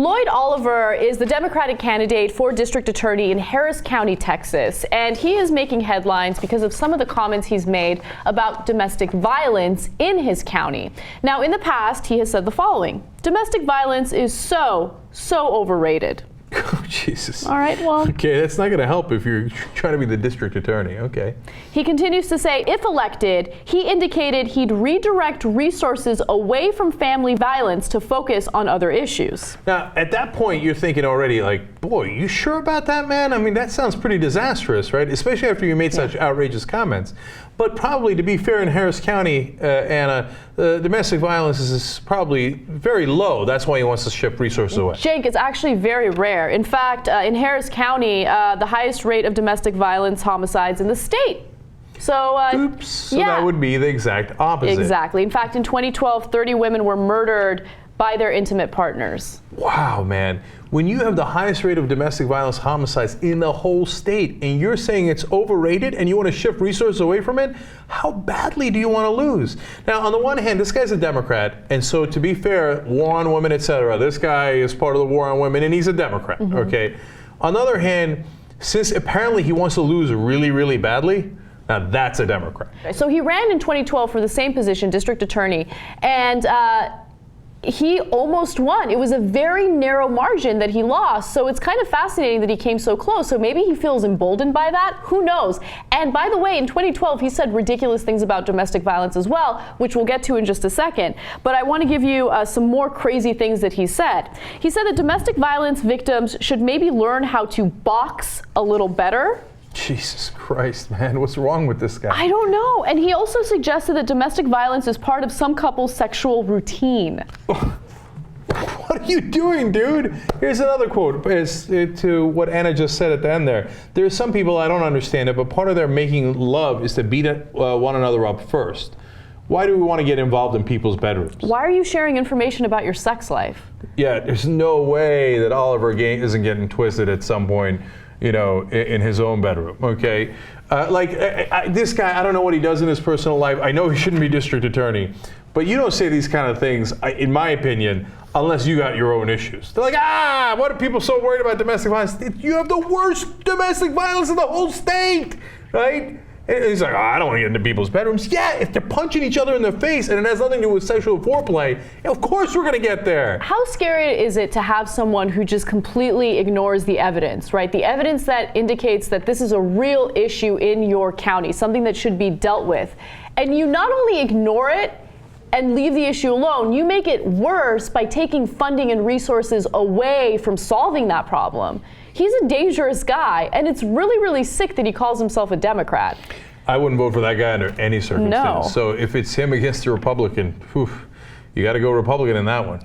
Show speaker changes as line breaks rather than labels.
Lloyd Oliver is the Democratic candidate for district attorney in Harris County, Texas, and he is making headlines because of some of the comments he's made about domestic violence in his county. Now, in the past, he has said the following: domestic violence is so overrated.
Oh, Jesus.
All right, well.
Okay, that's not going to help if you're trying to be the district attorney. Okay.
He continues to say, if elected, he indicated he'd redirect resources away from family violence to focus on other issues.
Now, at that point, you're thinking already, like, boy, you sure about that, man? I mean, that sounds pretty disastrous, right? Especially after you made such outrageous comments. But probably, to be fair, in Harris County, Anna, domestic violence is probably very low. That's why he wants to shift resources away.
Cenk, it's actually very rare. In fact, in Harris County, the highest rate of domestic violence homicides in the state. So,
oops. So that would be the exact opposite.
Exactly. In fact, in 2012, 30 women were murdered by their intimate partners.
Wow, man. When you have the highest rate of domestic violence homicides in the whole state, and you're saying it's overrated and you want to shift resources away from it, how badly do you want to lose? Now, on the one hand, this guy's a Democrat, and so to be fair, war on women, etc., this guy is part of the war on women, and he's a Democrat, okay? On the other hand, since apparently he wants to lose really, really badly, now that's a Democrat.
So he ran in 2012 for the same position, district attorney, and he almost won. It was a very narrow margin that he lost. So it's kind of fascinating that he came so close. So maybe he feels emboldened by that. Who knows? And by the way, in 2012, he said ridiculous things about domestic violence as well, which we'll get to in just a second. But I want to give you some more crazy things that he said. He said that domestic violence victims should maybe learn how to box a little better.
Jesus Christ, man. What's wrong with this guy? I
don't know. And he also suggested that domestic violence is part of some couples' sexual routine.
What are you doing, dude? Here's another quote to what Anna just said at the end there. There's some people, I don't understand it, but part of their making love is to beat one another up first. Why do we want to get involved in people's bedrooms?
Why are you sharing information about your sex life?
Yeah, there's no way that Oliver isn't getting twisted at some point, you know, in his own bedroom, okay? This guy, I don't know what he does in his personal life. I know he shouldn't be district attorney, but you don't say these kind of things, in my opinion, unless you got your own issues. They're like, what are people so worried about domestic violence? You have the worst domestic violence in the whole state, right? And he's like, I don't want to get into people's bedrooms. Yeah, if they're punching each other in the face and it has nothing to do with sexual foreplay, of course we're going to get there.
How scary is it to have someone who just completely ignores the evidence, right? The evidence that indicates that this is a real issue in your county, something that should be dealt with. And you not only ignore it and leave the issue alone, you make it worse by taking funding and resources away from solving that problem. He's a dangerous guy, and it's really, really sick that he calls himself a Democrat.
I wouldn't vote for that guy under any circumstance.
No.
So if it's him against the Republican, you got to go Republican in that one.